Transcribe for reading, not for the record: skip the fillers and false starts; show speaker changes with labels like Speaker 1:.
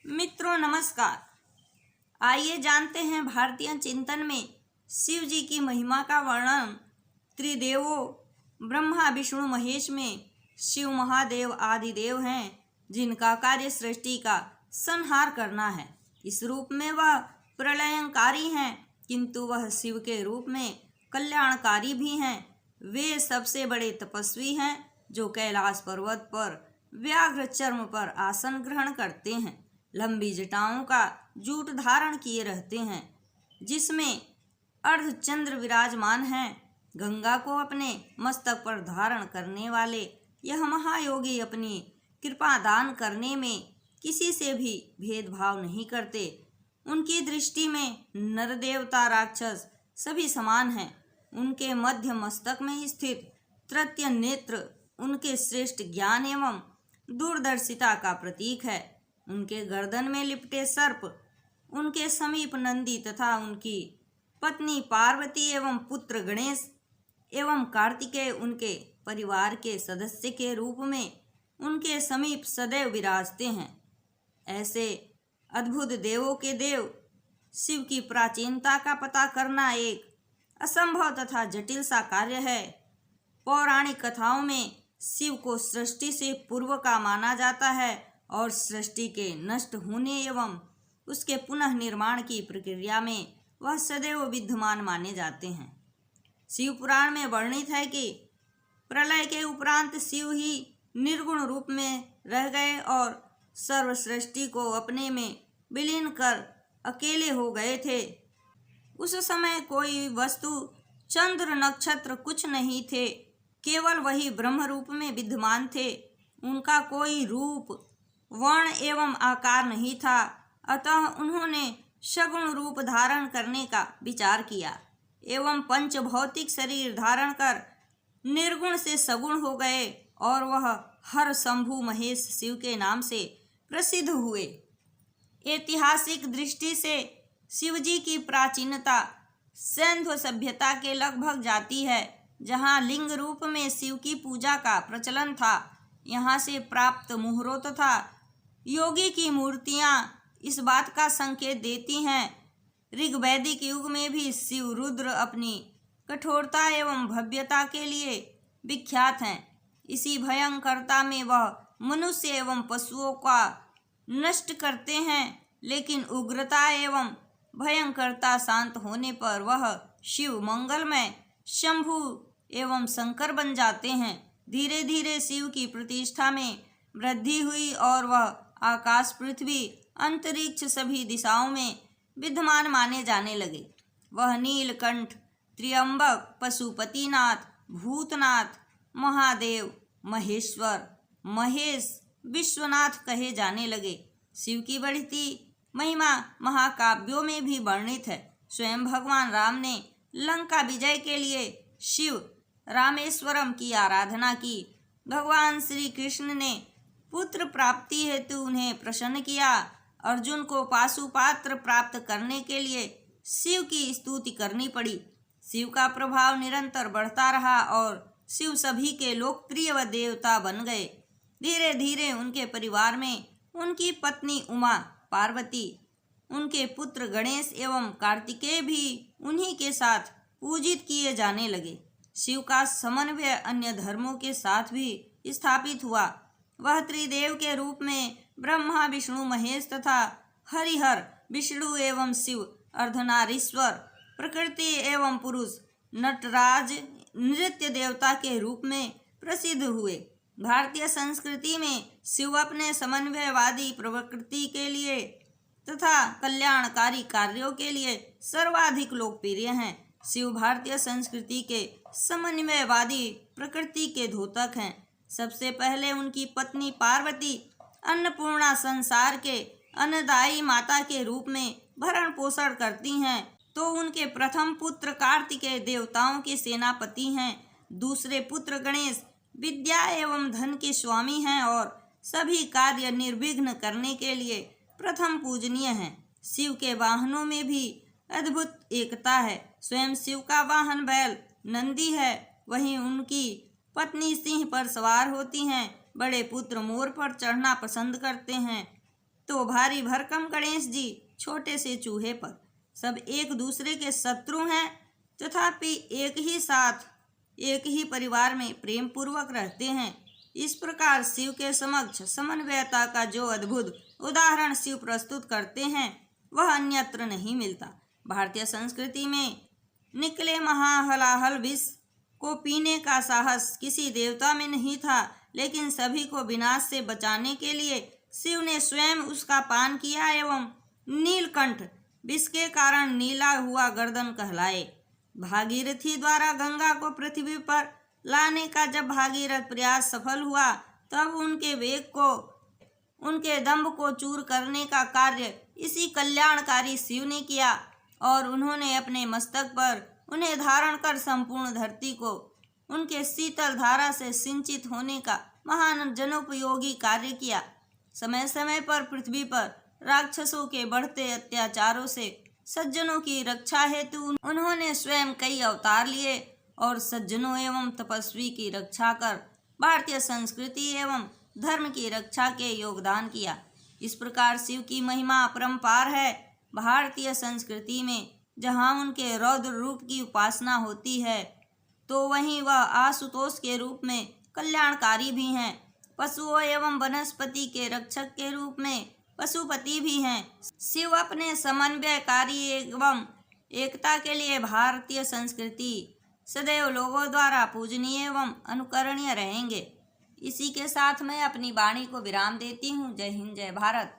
Speaker 1: मित्रों नमस्कार। आइए जानते हैं भारतीय चिंतन में शिव जी की महिमा का वर्णन। त्रिदेवों ब्रह्मा विष्णु महेश में शिव महादेव आदि देव हैं, जिनका कार्य सृष्टि का संहार करना है। इस रूप में वह प्रलयंकारी हैं, किंतु वह शिव के रूप में कल्याणकारी भी हैं। वे सबसे बड़े तपस्वी हैं, जो कैलाश पर्वत पर व्याघ्र चर्म पर आसन ग्रहण करते हैं। लंबी जटाओं का जूट धारण किए रहते हैं, जिसमें अर्धचंद्र विराजमान हैं। गंगा को अपने मस्तक पर धारण करने वाले यह महायोगी अपनी कृपा दान करने में किसी से भी भेदभाव नहीं करते। उनकी दृष्टि में नर देवता राक्षस सभी समान हैं। उनके मध्य मस्तक में स्थित तृतीय नेत्र उनके श्रेष्ठ ज्ञान एवं दूरदर्शिता का प्रतीक है। उनके गर्दन में लिपटे सर्प उनके समीप नंदी तथा उनकी पत्नी पार्वती एवं पुत्र गणेश एवं कार्तिकेय उनके परिवार के सदस्य के रूप में उनके समीप सदैव विराजते हैं। ऐसे अद्भुत देवों के देव शिव की प्राचीनता का पता करना एक असंभव तथा जटिल सा कार्य है। पौराणिक कथाओं में शिव को सृष्टि से पूर्व का माना जाता है और सृष्टि के नष्ट होने एवं उसके पुनः निर्माण की प्रक्रिया में वह सदैव विद्यमान माने जाते हैं। शिव पुराण में वर्णित है कि प्रलय के उपरांत शिव ही निर्गुण रूप में रह गए और सर्व सृष्टि को अपने में विलीन कर अकेले हो गए थे। उस समय कोई वस्तु, चंद्र, नक्षत्र कुछ नहीं थे, केवल वही ब्रह्म रूप में विद्यमान थे। उनका कोई रूप, वर्ण एवं आकार नहीं था, अतः उन्होंने सगुण रूप धारण करने का विचार किया एवं पंच भौतिक शरीर धारण कर निर्गुण से सगुण हो गए और वह हर शंभु महेश शिव के नाम से प्रसिद्ध हुए। ऐतिहासिक दृष्टि से शिवजी की प्राचीनता सिंधु सभ्यता के लगभग जाती है, जहाँ लिंग रूप में शिव की पूजा का प्रचलन था। यहाँ से प्राप्त मुहूर्त तथा योगी की मूर्तियाँ इस बात का संकेत देती हैं। ऋग्वैदिक युग में भी शिव रुद्र अपनी कठोरता एवं भव्यता के लिए विख्यात हैं। इसी भयंकरता में वह मनुष्य एवं पशुओं का नष्ट करते हैं, लेकिन उग्रता एवं भयंकरता शांत होने पर वह शिव मंगलमय शंभु एवं शंकर बन जाते हैं। धीरे धीरे शिव की प्रतिष्ठा में वृद्धि हुई और वह आकाश, पृथ्वी, अंतरिक्ष सभी दिशाओं में विद्यमान माने जाने लगे। वह नीलकंठ, त्र्यंबक, पशुपतिनाथ, भूतनाथ, महादेव, महेश्वर, महेश, विश्वनाथ कहे जाने लगे। शिव की बढ़ती महिमा महाकाव्यों में भी वर्णित है। स्वयं भगवान राम ने लंका विजय के लिए शिव रामेश्वरम की आराधना की। भगवान श्री कृष्ण ने पुत्र प्राप्ति हेतु उन्हें प्रसन्न किया। अर्जुन को पाशुपात्र प्राप्त करने के लिए शिव की स्तुति करनी पड़ी। शिव का प्रभाव निरंतर बढ़ता रहा और शिव सभी के लोकप्रिय व देवता बन गए। धीरे धीरे उनके परिवार में उनकी पत्नी उमा, पार्वती, उनके पुत्र गणेश एवं कार्तिकेय भी उन्हीं के साथ पूजित किए जाने लगे। शिव का समन्वय अन्य धर्मों के साथ भी स्थापित हुआ। वह त्रिदेव के रूप में ब्रह्मा, विष्णु, महेश तथा हरिहर, विष्णु एवं शिव, अर्धनारीश्वर, प्रकृति एवं पुरुष, नटराज, नृत्य देवता के रूप में प्रसिद्ध हुए। भारतीय संस्कृति में शिव अपने समन्वयवादी प्रवृत्ति के लिए तथा कल्याणकारी कार्यों के लिए सर्वाधिक लोकप्रिय हैं। शिव भारतीय संस्कृति के समन्वयवादी प्रकृति के द्योतक हैं। सबसे पहले उनकी पत्नी पार्वती अन्नपूर्णा संसार के अन्नदायी माता के रूप में भरण पोषण करती हैं, तो उनके प्रथम पुत्र कार्तिकेय देवताओं के सेनापति हैं। दूसरे पुत्र गणेश विद्या एवं धन के स्वामी हैं और सभी कार्य निर्विघ्न करने के लिए प्रथम पूजनीय हैं। शिव के वाहनों में भी अद्भुत एकता है। स्वयं शिव का वाहन बैल नंदी है, वहीं उनकी पत्नी सिंह पर सवार होती हैं। बड़े पुत्र मोर पर चढ़ना पसंद करते हैं। तो भारी भरकम गणेश जी छोटे से चूहे पर। सब एक दूसरे के शत्रु हैं, तथापि एक ही साथ एक ही परिवार में प्रेम पूर्वक रहते हैं। इस प्रकार शिव के समक्ष समन्वयता का जो अद्भुत उदाहरण शिव प्रस्तुत करते हैं वह अन्यत्र नहीं मिलता। भारतीय संस्कृति में निकले महाहलाहल विष को पीने का साहस किसी देवता में नहीं था, लेकिन सभी को विनाश से बचाने के लिए शिव ने स्वयं उसका पान किया एवं नीलकंठ विष के कारण नीला हुआ गर्दन कहलाए। भागीरथी द्वारा गंगा को पृथ्वी पर लाने का जब भागीरथ प्रयास सफल हुआ, तब उनके वेग को, उनके दंभ को चूर करने का कार्य इसी कल्याणकारी शिव ने किया और उन्होंने अपने मस्तक पर उन्हें धारण कर संपूर्ण धरती को उनके शीतल धारा से सिंचित होने का महान जनोपयोगी कार्य किया। समय समय पर पृथ्वी पर राक्षसों के बढ़ते अत्याचारों से सज्जनों की रक्षा हेतु उन्होंने स्वयं कई अवतार लिए और सज्जनों एवं तपस्वी की रक्षा कर भारतीय संस्कृति एवं धर्म की रक्षा के योगदान किया। इस प्रकार शिव की महिमा अपरंपार है। भारतीय संस्कृति में जहाँ उनके रौद्र रूप की उपासना होती है, तो वहीं वह आशुतोष के रूप में कल्याणकारी भी हैं। पशुओं एवं वनस्पति के रक्षक के रूप में पशुपति भी हैं। शिव अपने समन्वयकारी एवं एकता के लिए भारतीय संस्कृति सदैव लोगों द्वारा पूजनीय एवं अनुकरणीय रहेंगे। इसी के साथ मैं अपनी वाणी को विराम देती हूँ। जय हिंद, जय भारत।